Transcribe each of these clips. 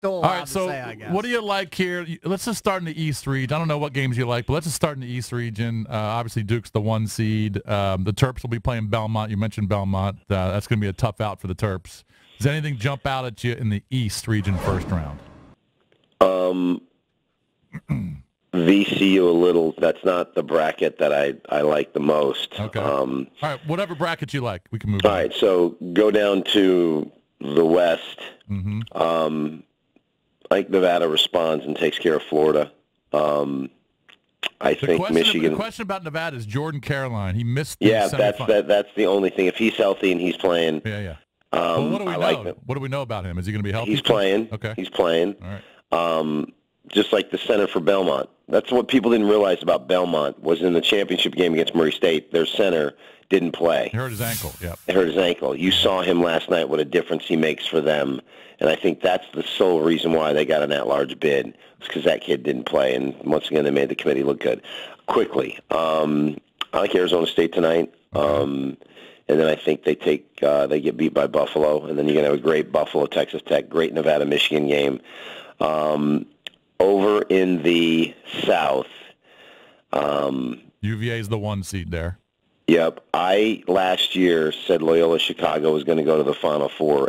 still allowed to say, I guess. What do you like here? Let's just start in the East region. I don't know what games you like, but let's just start in the East region. Obviously, Duke's the 1 seed. The Terps will be playing Belmont. You mentioned Belmont. That's going to be a tough out for the Terps. Does anything jump out at you in the East region first round? VCU a little. That's not the bracket that I like the most. Okay. All right, whatever bracket you like, we can move on. All right, so go down to the West. Mm-hmm. Like Nevada responds and takes care of Florida. I think Michigan. The question about Nevada is Jordan Caroline. He missed. Yeah, that's the only thing. If he's healthy and he's playing. Yeah. Well, what do we know? What do we know about him? Is he going to be healthy? He's playing. Okay. He's playing. All right. Just like the center for Belmont. That's what people didn't realize about Belmont was in the championship game against Murray State, their center didn't play. He hurt his ankle, yeah. He hurt his ankle. You saw him last night, what a difference he makes for them. And I think that's the sole reason why they got an at-large bid. It's because that kid didn't play. And once again, they made the committee look good. Quickly, I like Arizona State tonight. And then I think they get beat by Buffalo. And then you're going to have a great Buffalo, Texas Tech, great Nevada, Michigan game. Over in the South. UVA is the 1 seed there. Yep. I, last year, said Loyola Chicago was going to go to the Final Four.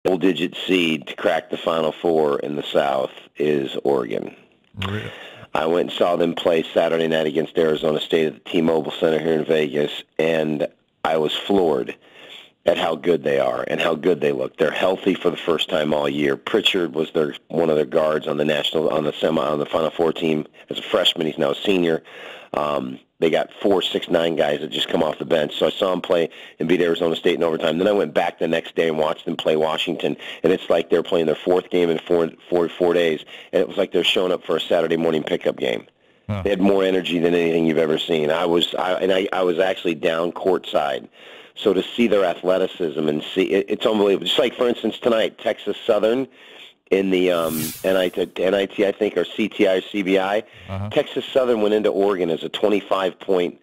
Double-digit seed to crack the Final Four in the South is Oregon. Really? I went and saw them play Saturday night against Arizona State at the T-Mobile Center here in Vegas, and I was floored at how good they are and how good they look. They're healthy for the first time all year. Pritchard was one of their guards on the Final Four team as a freshman. He's now a senior. They got 4 6'9" guys that just come off the bench. So I saw them play and beat Arizona State in overtime. Then I went back the next day and watched them play Washington, and it's like they're playing their 4th game in four days, and it was like they're showing up for a Saturday morning pickup game. Huh. They had more energy than anything you've ever seen. I was actually down courtside. So to see their athleticism and see it's unbelievable. Just like, for instance, tonight, Texas Southern in the NIT, I think, or CTI or CBI. Texas Southern went into Oregon as a 25-point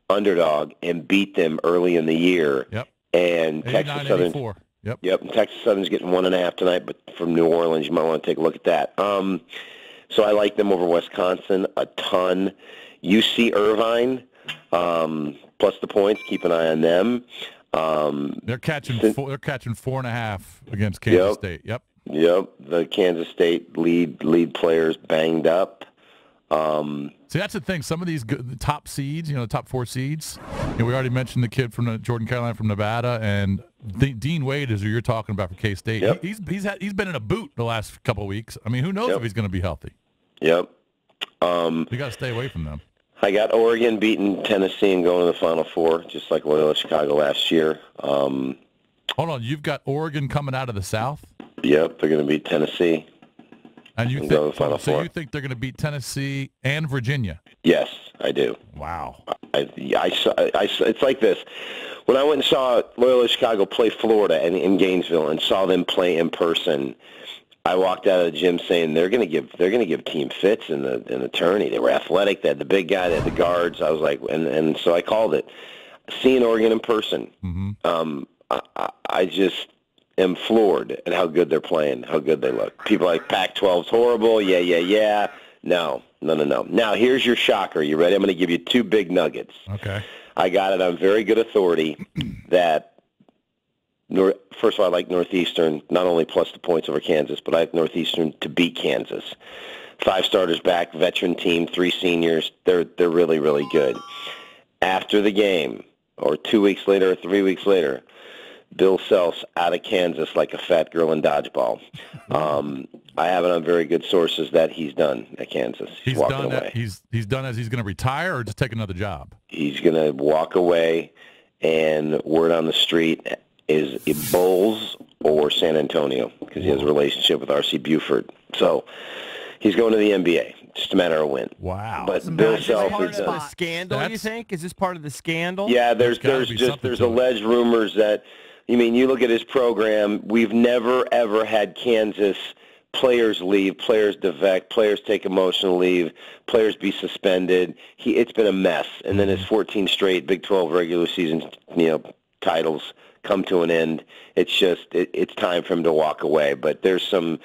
underdog and beat them early in the year. Yep. And Texas Southern. Yep. And Texas Southern's getting 1.5 tonight, but from New Orleans, you might want to take a look at that. So I like them over Wisconsin a ton. UC Irvine. Plus the points. Keep an eye on them. They're catching 4.5 against Kansas State. Yep. The Kansas State lead players banged up. See, that's the thing. Some of these the top seeds, the top 4 seeds. We already mentioned the kid from Jordan Caroline from Nevada, and Dean Wade is who you're talking about for K-State. Yep. He's been in a boot the last couple of weeks. I mean, who knows if he's going to be healthy? Yep. You got to stay away from them. I got Oregon beating Tennessee and going to the Final Four, just like Loyola Chicago last year. Hold on, you've got Oregon coming out of the South? Yep, they're going to beat Tennessee. And you think you think they're going to beat Tennessee and Virginia? Yes, I do. Wow. It's like this. When I went and saw Loyola Chicago play Florida in Gainesville and saw them play in person, I walked out of the gym saying they're going to give team fits in the tourney. They were athletic. They had the big guy. They had the guards. I was like, and so I called it. Seeing Oregon in person, I just am floored at how good they're playing, how good they look. People are like Pac-12's horrible. Yeah. No. Now here's your shocker. You ready? I'm going to give you 2 big nuggets. Okay. I got it on very good authority that. First of all, I like Northeastern, not only plus the points over Kansas, but I like Northeastern to beat Kansas. 5 starters back, veteran team, 3 seniors. They're really, really good. After the game, or 2 weeks later or 3 weeks later, Bill Self's out of Kansas like a fat girl in dodgeball. I have it on very good sources that he's done at Kansas. He's walking away. He's done as he's going to retire or just take another job? He's going to walk away, and word on the street is it Bowles or San Antonio because he has a relationship with R.C. Buford. So he's going to the NBA. Just a matter of when. Wow. But Bill Self part is of the scandal, you think? Is this part of the scandal? Yeah, there's alleged rumors that, you look at his program, we've never, ever had Kansas players leave, players defect, players take emotional leave, players be suspended. It's been a mess. And then his 14 straight Big 12 regular season, titles come to an end. It's just it's time for him to walk away. But there's some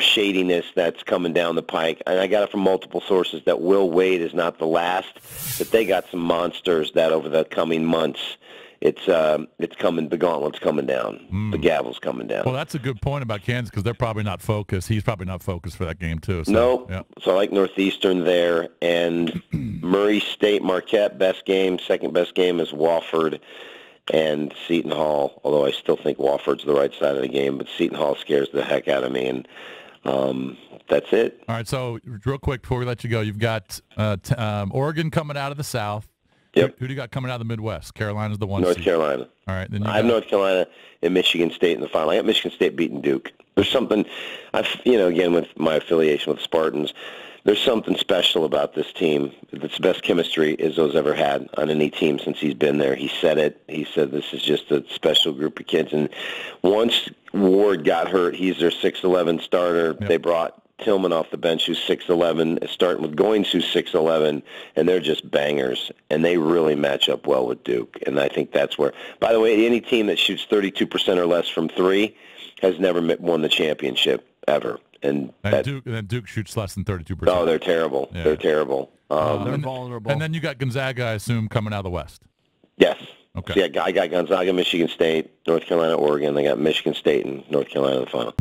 shadiness that's coming down the pike, and I got it from multiple sources that Will Wade is not the last. That they got some monsters that over the coming months. It's coming. The gauntlet's coming down. The gavel's coming down. Well, that's a good point about Kansas because they're probably not focused. He's probably not focused for that game too. So, no. Yeah. So I like Northeastern there, and Murray State Marquette best game. Second best game is Wofford and Seton Hall. Although I still think Wofford's the right side of the game, but Seton Hall scares the heck out of me, and that's it. All right. So real quick before we let you go, you've got Oregon coming out of the South. Yep. Who do you got coming out of the Midwest? Carolina's the one. North seed. Carolina. All right. Then I have North Carolina and Michigan State in the final. I got Michigan State beating Duke. There's something, again, with my affiliation with Spartans, there's something special about this team. It's the best chemistry Izzo's ever had on any team since he's been there. He said it. He said this is just a special group of kids. And once Ward got hurt, he's their 6'11" starter. Yep. They brought Tillman off the bench, who's 6'11", starting with Goins, who's 6'11", and they're just bangers, and they really match up well with Duke. And I think that's where, by the way, any team that shoots 32% or less from three has never won the championship ever. And Duke shoots less than 32%. Oh, they're terrible. Yeah. They're terrible. They're vulnerable. And then you got Gonzaga, I assume, coming out of the West. Yes. Okay. So yeah, I got Gonzaga, Michigan State, North Carolina, Oregon. They got Michigan State and North Carolina in the final.